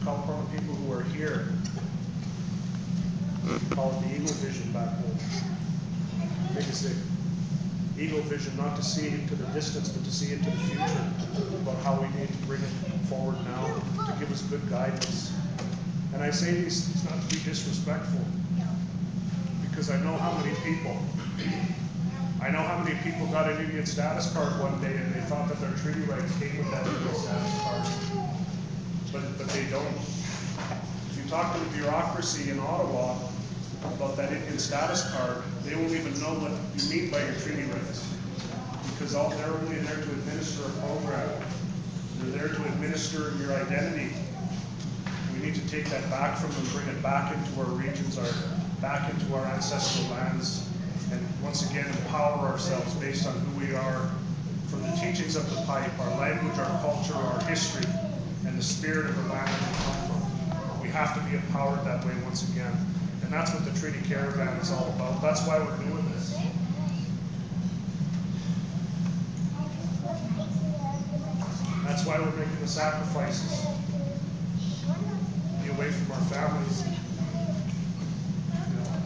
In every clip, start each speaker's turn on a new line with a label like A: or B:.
A: call upon the people who are here. We call it the eagle vision back home. Make us say, eagle vision, not to see into the distance, but to see into the future, about how we need to bring it forward now, to give us good guidance. And I say these not to be disrespectful, because I know how many people got an Indian status card one day and they thought that their treaty rights came with that Indian status card. But they don't. If you talk to the bureaucracy in Ottawa about that Indian status card, they won't even know what you mean by your treaty rights. Because they're only there to administer a program. They're there to administer your identity. We need to take that back from them, bring it back into our regions, back into our ancestral lands, and once again empower ourselves based on who we are, from the teachings of the pipe, our language, our culture, our history, and the spirit of the land that we come from. We have to be empowered that way once again. And that's what the Treaty Caravan is all about. That's why we're doing this. That's why we're making the sacrifices. Be away from our families.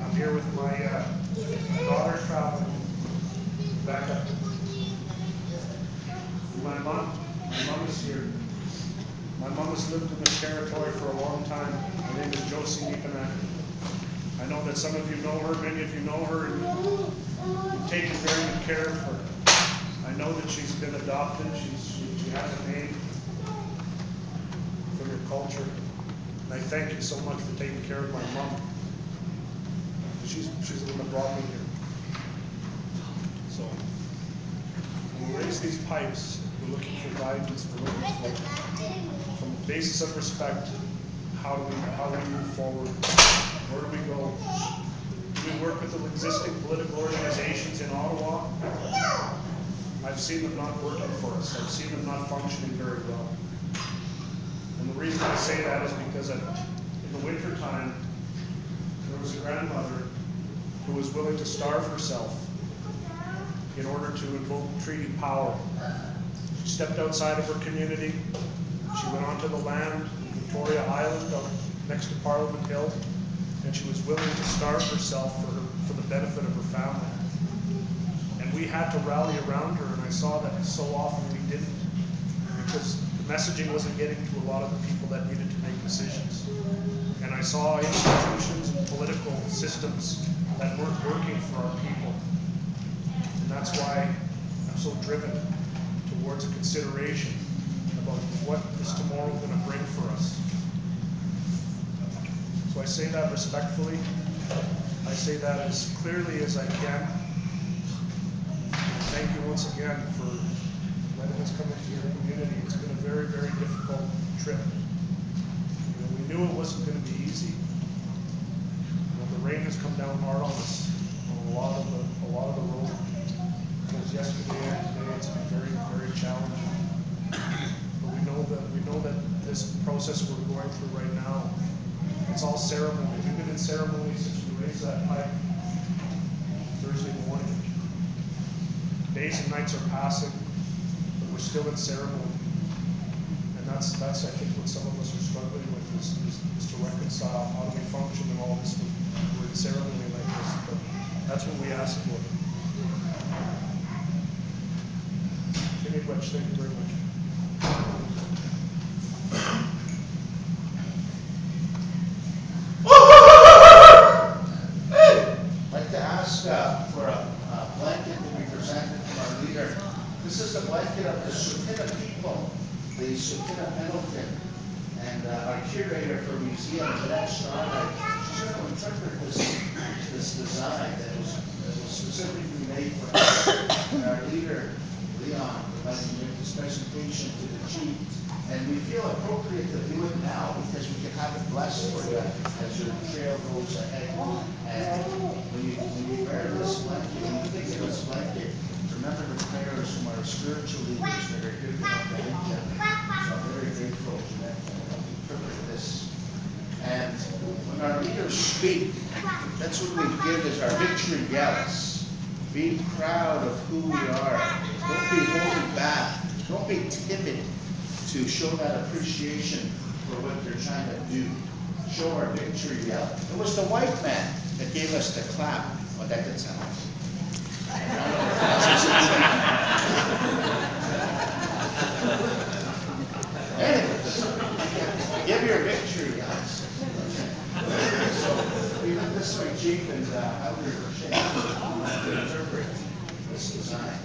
A: I'm here with my daughter traveling back up. My mom is here. My mom has lived in this territory for a long time. Her name is Nepinak. I know that some of you know her, many of you know her, and you've taken very good care of her. I know that she's been adopted. She has a name from your culture. And I thank you so much for taking care of my mom. She's the one that brought me here. So when we raise these pipes, we're looking for guidance. We're looking for, from the basis of respect, how do we move forward? Where do we go? Do we work with the existing political organizations in Ottawa? I've seen them not working for us. I've seen them not functioning very well. And the reason I say that is because in the winter time, there was a grandmother who was willing to starve herself in order to invoke treaty power. She stepped outside of her community. She went onto the land, Victoria Island, next to Parliament Hill, and she was willing to starve herself for the benefit of her family. And we had to rally around her, and I saw that so often we didn't, because the messaging wasn't getting to a lot of the people that needed to make decisions. And I saw institutions and political systems that weren't working for our people. And that's why I'm so driven towards a consideration about what is tomorrow going to bring for us. So I say that respectfully. I say that as clearly as I can. And thank you once again for letting us come into your community. It's been a very, very difficult trip. We knew it wasn't going to be easy. The rain has come down hard on us on a lot of the road. Because yesterday and today it's been very, very challenging. But we know that this process we're going through right now, it's all ceremony. We've been in ceremony since we raised that pipe Thursday morning. Days and nights are passing, but we're still in ceremony. And that's I think what some of us are struggling with is to reconcile how do we function in all this. We're in ceremony like this, but that's what we ask for. Thank you very much.
B: I'd like to ask for a blanket to be presented from our leader. This is the blanket of the Tsuut'ina people, the Tsuut'ina Pendleton, and our curator for museum, Jack Stronach, she's going to interpret this design that was specifically made for us. And our leader, Leon, provided to make this presentation to the chief. And we feel appropriate to do it now because we can have it blessed for you as your trail goes ahead. And when you wear this blanket, when you think of this blanket, remember the prayers from our spiritual leaders that are here to help guide you. So I'm very grateful, Jeanette, to interpret this. And when our leaders speak, that's what we give as our victory yells. Be proud of who we are. Don't be holding back. Don't be timid to show that appreciation for what you're we're trying to do, show our victory yell. It was the white man that gave us the clap. Oh, that didn't sound like anyway, give your victory yells. So we went this way, Chief, and Elder Shane to interpret this design.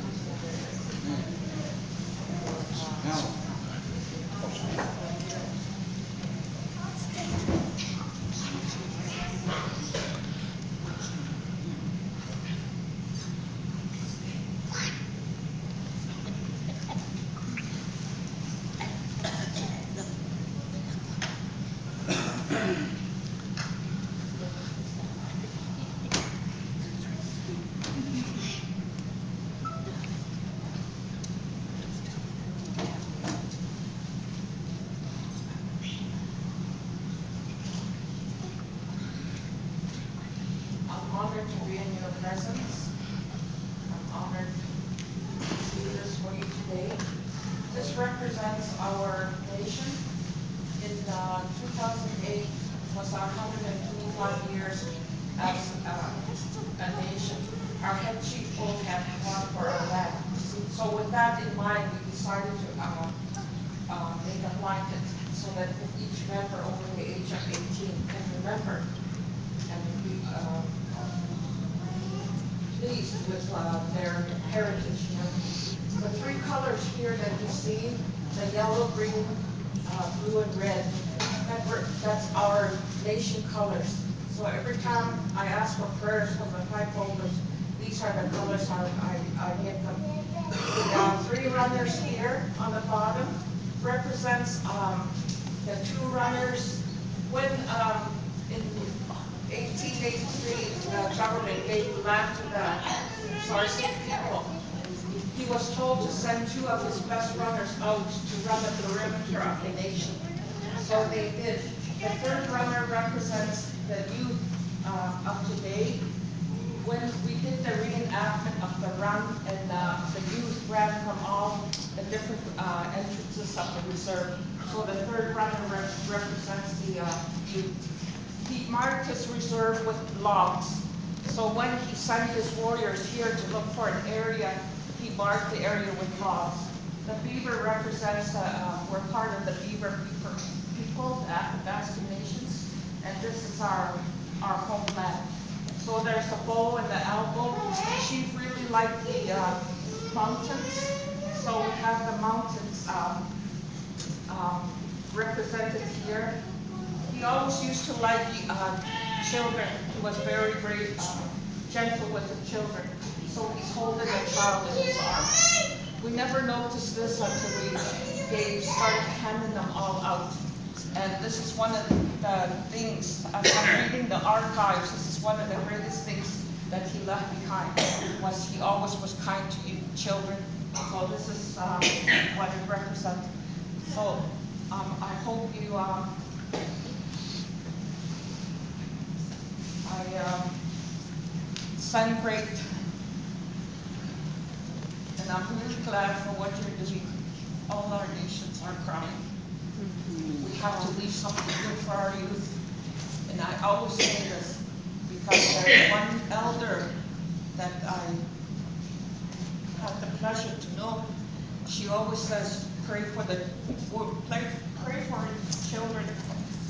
B: Now,
C: honored to be in your presence. I'm honored to do this for you today. This represents our nation. In 2008 was our 125 years as a nation. Our head chief both had fought for our land. So with that in mind, we decided to make a blanket so that each member over the age of 18 can remember and be pleased with their heritage. The three colors here that you see, the yellow, green, blue, and red, that's our nation colors. So every time I ask for prayers from the flag holders, these are the colors I give them. The three runners here on the bottom represents the two runners when in 1883 the government gave land to the Sarsi people. He was told to send two of his best runners out to run the perimeter of the nation. So they did. The third runner represents the youth of today. When we did the reenactment of the run, and the youth ran from all the different entrances of the reserve. So the third runner represents the youth. He marked his reserve with logs. So when he sent his warriors here to look for an area, he marked the area with logs. The beaver represents, we're part of the beaver people, the Athabascan nations, and this is our homeland. So there's the bow and the elbow. She really liked the mountains, so we have the mountains represented here. He always used to like children. He was very, very gentle with the children. So he's holding a child in his arms. We never noticed this until they started handing them all out. And this is one of the things, as I'm reading the archives, this is one of the greatest things that he left behind, was he always was kind to you children. So this is what it represents. So I hope you, celebrate, and I'm really glad for what you're doing. All our nations are crying. We have to leave something good for our youth. And I always say this because there's one elder that I had the pleasure to know. She always says, pray for the children.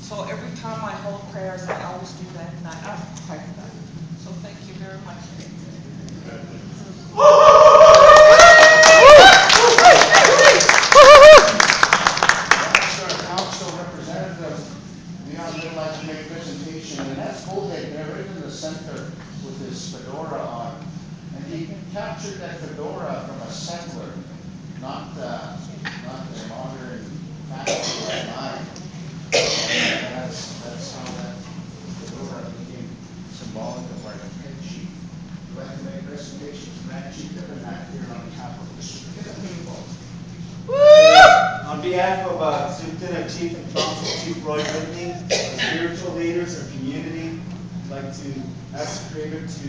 C: So every time I hold prayers, I always do that, and I ask for that. So thank you very much.
B: Council representative Leon would like to make a presentation, and that's Bullhead there right in the center with his fedora on. And he captured that fedora from a settler, not the modern fashion like mine. That's how that fedora became symbolic of our head chief. We'd like to make a presentation to Grand Chief Derek Nepinak here on behalf of the people.
D: On behalf of Superintendent Chief and Council Chief Roy Whitney, our spiritual leaders, our community, I'd like to ask the Creator to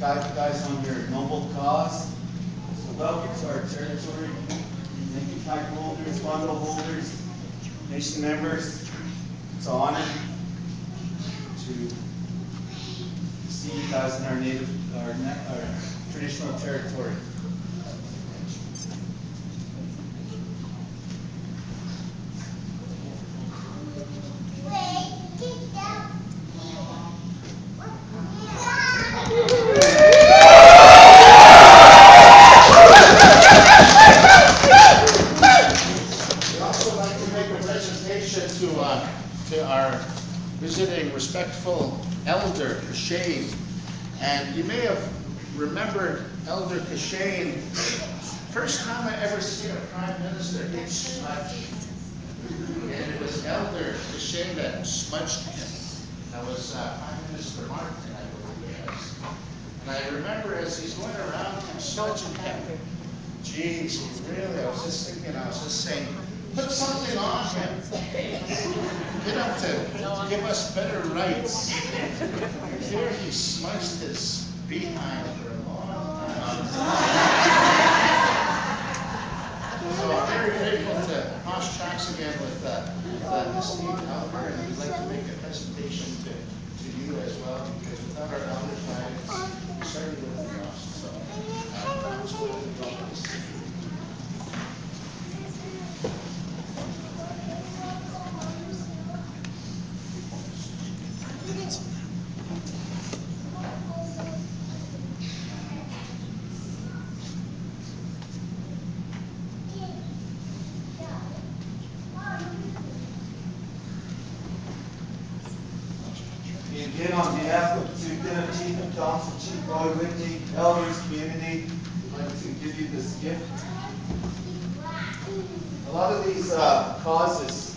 D: guide you guys on your noble cause. So welcome to our territory. Thank you, flag holders, bundle holders, nation members. It's an honor to see you guys in our traditional territory.
B: We'd also like to make a presentation to our visiting respectful Elder Kashane. And you may have remembered Elder Kashane, first time I ever seen a Prime Minister get smudged. And it was Elder Kashane that smudged him. That was Prime Minister Martin, I believe it was. And I remember as he's going around him smudging him, geez, really, I was just saying, put something on him. Get him to give us better rights. Here he smudged his behind for a long time. So I'm very grateful to cross tracks again with this esteemed elder, and we'd like to make a presentation to you as well, because without our elder guidance, we certainly would be lost. So, Council, if you will, please.
D: Again, on behalf of Tsuu Chief and Council Chief Roy Whitney, elders, community, I'd like to give you this gift. A lot of these causes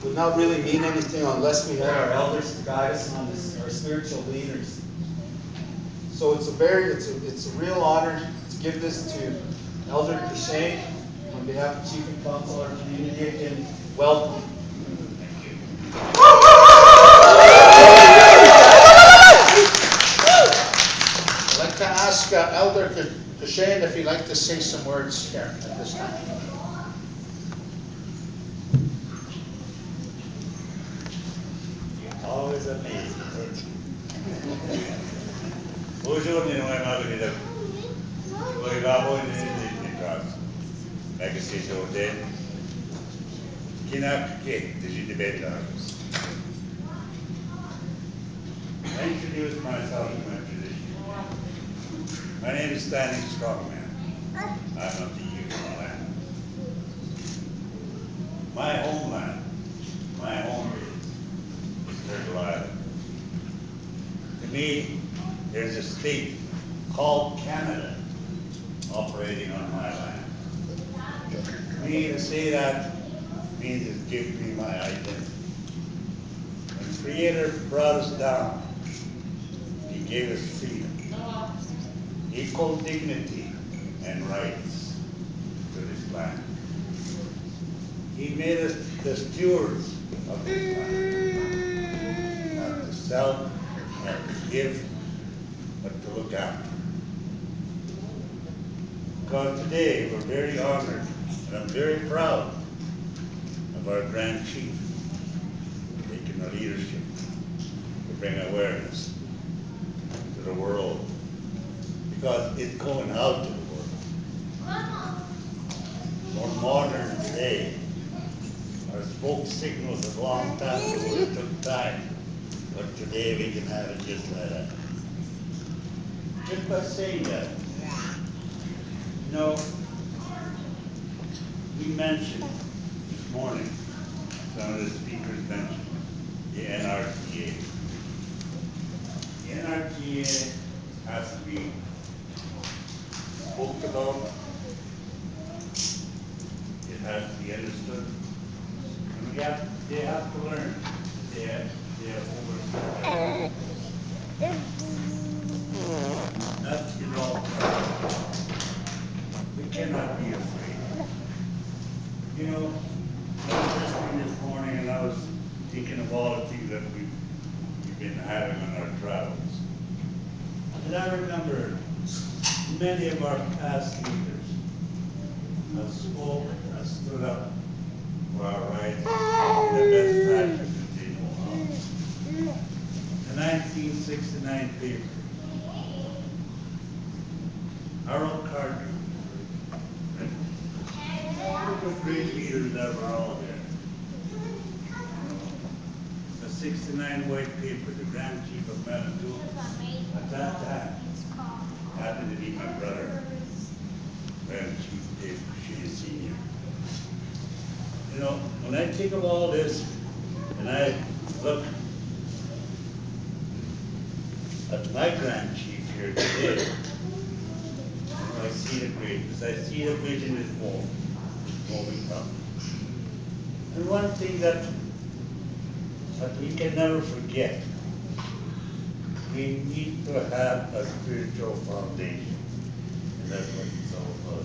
D: would not really mean anything unless we had our elders to guide us on this, our spiritual leaders. So it's a real honor to give this to Elder Kashane on behalf of Chief and Council, our community. Again, welcome.
B: I'd like to ask Elder Kashane if he'd like to say some words here at this time.
E: Always amazing. Bonjour, you know, I'm out of the going up in the truck. Like I say, so then, Kinak Kate, the G debate dogs. I introduce myself in my tradition. My name is Sammy Strongman. I'm of the Yukon land. My homeland, my home base is Turtle Island. To me, there's a state called Canada operating on my land. To me, to say that means it gives me my identity. When the Creator brought us down, He gave us freedom, equal dignity and rights to this land. He made us the stewards of this land, not to sell, not to give, but to look after. Because today we're very honored, and I'm very proud of our Grand Chief taking the leadership to bring awareness to the world. Because it's going out to the world. More modern today. Our smoke signals a long time ago, it took time. But today we can have it just like that. Just by saying that, you know, we mentioned this morning, some of the speakers mentioned the NRTA. The NRTA has to be spoke about, it has to be understood, and they have to learn that they have oversight. Not to get all part. We cannot be afraid. You know, I was listening this morning and I was thinking of all the things that we've been having on our travels. And I remember many of our past leaders have spoke, have stood up for our rights in the best fashion. '69 paper. Harold Carter. All the great leaders that were all there. The '69 white paper, the Grand Chief of Manitoba, at that time, happened to be my brother, Grand Chief Derek Senior. You know, when I think of all this, and I look at my Grand Chief here today, I see the greatness, I see the vision is moving up. And one thing that we can never forget, we need to have a spiritual foundation. And that's what it's all about.